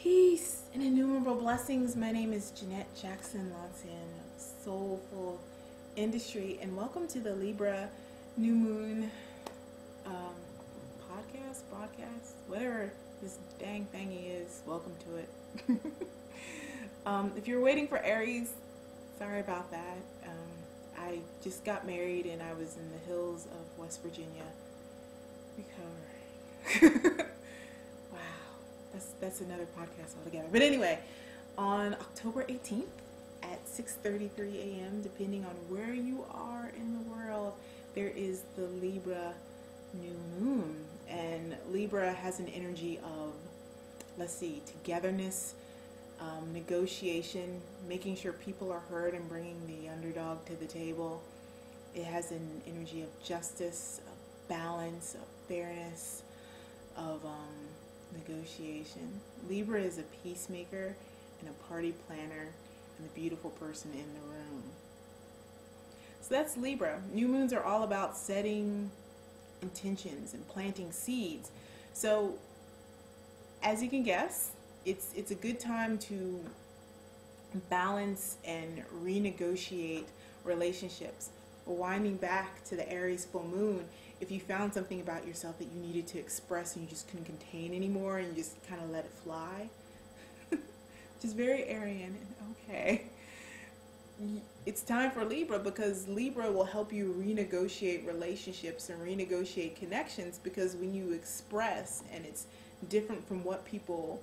Peace and innumerable blessings. My name is Jeanette Jackson Lonson of Soulful Industry, and welcome to the Libra New Moon broadcast, whatever this dang thingy is. Welcome to it. If you're waiting for Aries, sorry about that. I just got married and I was in the hills of West Virginia recovering. That's another podcast altogether. But anyway, on October 18th at 6:33 a.m., depending on where you are in the world, there is the Libra New Moon. And Libra has an energy of, togetherness, negotiation, making sure people are heard and bringing the underdog to the table. It has an energy of justice, of balance, of fairness, of negotiation. Libra is a peacemaker and a party planner and the beautiful person in the room. So that's Libra. New moons are all about setting intentions and planting seeds. So as you can guess, it's a good time to balance and renegotiate relationships. Winding back to the Aries full moon, if you found something about yourself that you needed to express and you just couldn't contain anymore and you just kind of let it fly, which is very Aryan and okay, it's time for Libra, because Libra will help you renegotiate relationships and renegotiate connections, because when you express and it's different from what people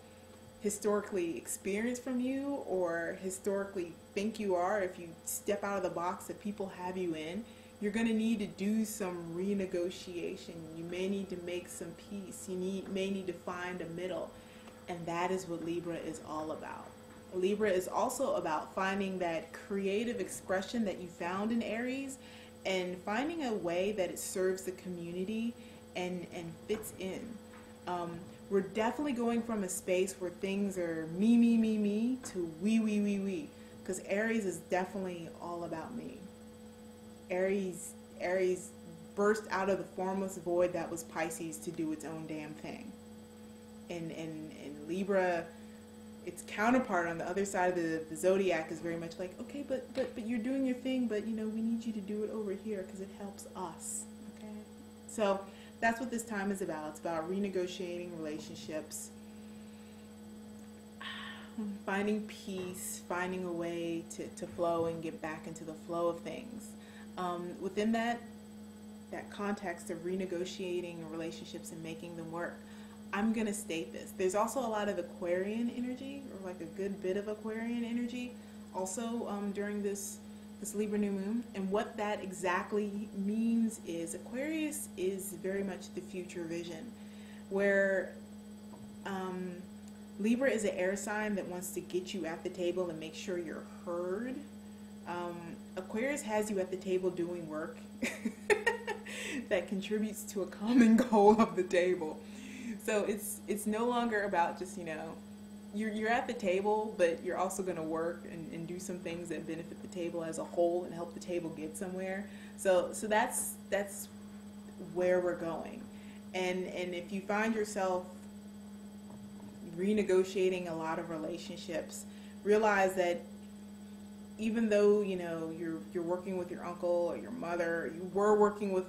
historically experience from you or historically think you are, if you step out of the box that people have you in, you're going to need to do some renegotiation. You may need to make some peace. You may need to find a middle. And that is what Libra is all about. Libra is also about finding that creative expression that you found in Aries and finding a way that it serves the community and fits in. We're definitely going from a space where things are me to we. Because Aries is definitely all about me. Aries burst out of the formless void that was Pisces to do its own damn thing. And Libra, its counterpart on the other side of the zodiac, is very much like, okay, but you're doing your thing, but we need you to do it over here because it helps us. Okay? So that's what this time is about. It's about renegotiating relationships, finding peace, finding a way to flow and get back into the flow of things. Within that context of renegotiating relationships and making them work, I'm going to state this. There's also a lot of Aquarian energy, or like a good bit of Aquarian energy, also during this Libra new moon. And what that exactly means is Aquarius is very much the future vision, where Libra is an air sign that wants to get you at the table and make sure you're heard. Aquarius has you at the table doing work that contributes to a common goal of the table. So it's no longer about just, you're at the table, but you're also going to work and do some things that benefit the table as a whole and help the table get somewhere. So that's where we're going. And if you find yourself renegotiating a lot of relationships, realize that even though you're working with your uncle or your mother, you were working with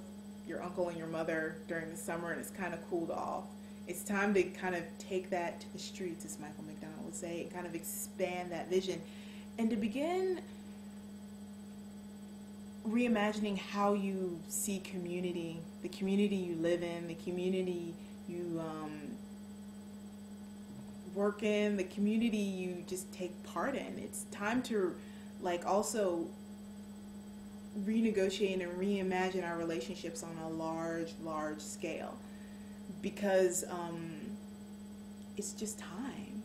your uncle and your mother during the summer and it's kind of cooled off, it's time to kind of take that to the streets, as Michael McDonald would say, and kind of expand that vision and to begin reimagining how you see community, the community you live in, the community you work in, the community you just take part in. It's time to also renegotiate and reimagine our relationships on a large scale, because it's just time.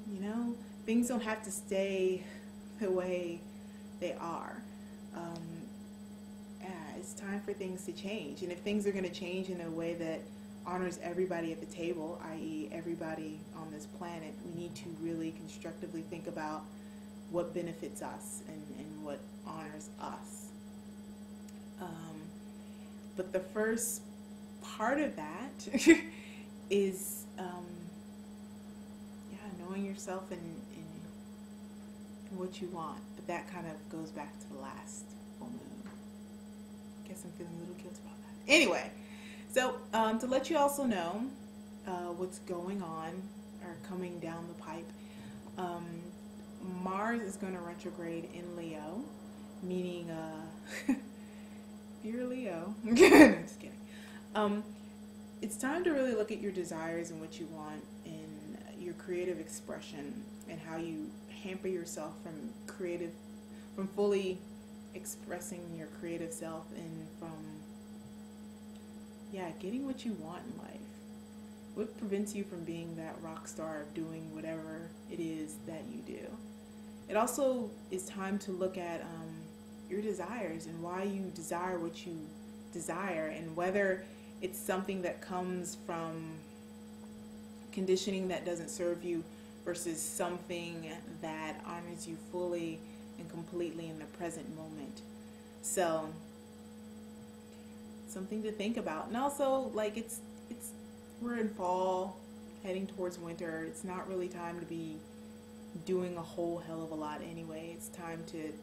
Things don't have to stay the way they are. It's time for things to change, and if things are going to change in a way that honors everybody at the table, i.e. everybody on this planet, we need to really constructively think about what benefits us and what honors us. But the first part of that is knowing yourself and what you want. But that kind of goes back to the last full moon. Guess I'm feeling a little guilty about that. Anyway, so to let you also know what's going on or coming down the pipe, Mars is going to retrograde in Leo, meaning if you're a Leo, just kidding. It's time to really look at your desires and what you want in your creative expression and how you hamper yourself from fully expressing your creative self and from getting what you want in life. What prevents you from being that rock star of doing whatever it is that you do? It also is time to look at your desires and why you desire what you desire, and whether it's something that comes from conditioning that doesn't serve you versus something that honors you fully and completely in the present moment. So, something to think about. And also, like, it's we're in fall, heading towards winter. It's not really time to be doing a whole hell of a lot anyway. It's time to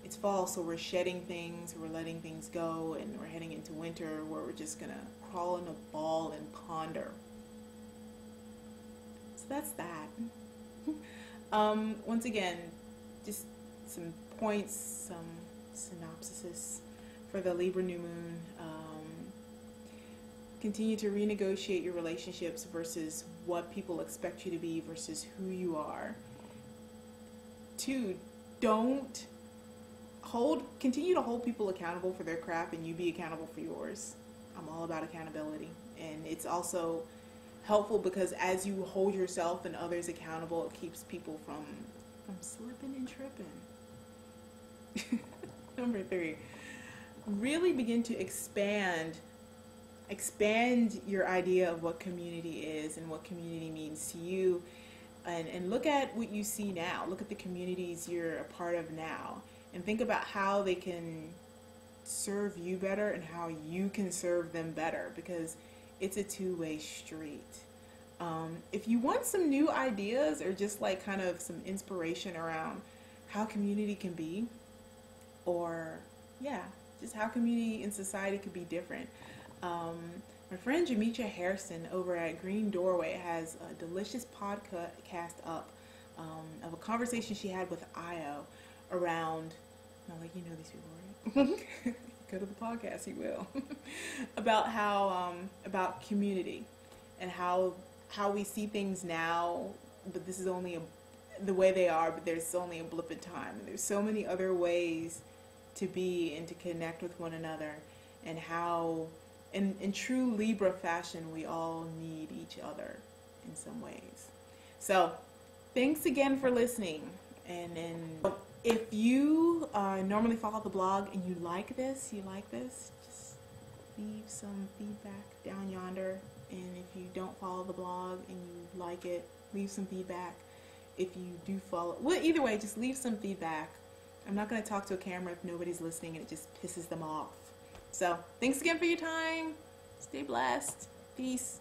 it's fall, so we're shedding things, we're letting things go, and we're heading into winter where we're just gonna crawl in a ball and ponder. So that's that. Once again, just some points, some synopsis for the Libra New Moon. Continue to renegotiate your relationships versus what people expect you to be versus who you are. 2, continue to hold people accountable for their crap and you be accountable for yours. I'm all about accountability. And it's also helpful because as you hold yourself and others accountable, it keeps people from slipping and tripping. Number 3, really begin to expand your idea of what community is and what community means to you, and look at what you see now. Look at the communities you're a part of now and think about how they can serve you better and how you can serve them better, because it's a two-way street. If you want some new ideas or just like kind of some inspiration around how community can be, or just how community and society could be different, my friend Jamecha Harrison over at Green Doorway has a delicious podcast up of a conversation she had with Io around, these people, right? Go to the podcast, you will. About how, about community and how we see things now, but this is only the way they are, but there's only a blip in time. And there's so many other ways to be and to connect with one another, and how in true Libra fashion we all need each other in some ways. So thanks again for listening, and if you normally follow the blog and you like this, just leave some feedback down yonder. And if you don't follow the blog and you like it, leave some feedback. If you do follow, either way, just leave some feedback. I'm not going to talk to a camera if nobody's listening and it just pisses them off. So, thanks again for your time. Stay blessed. Peace.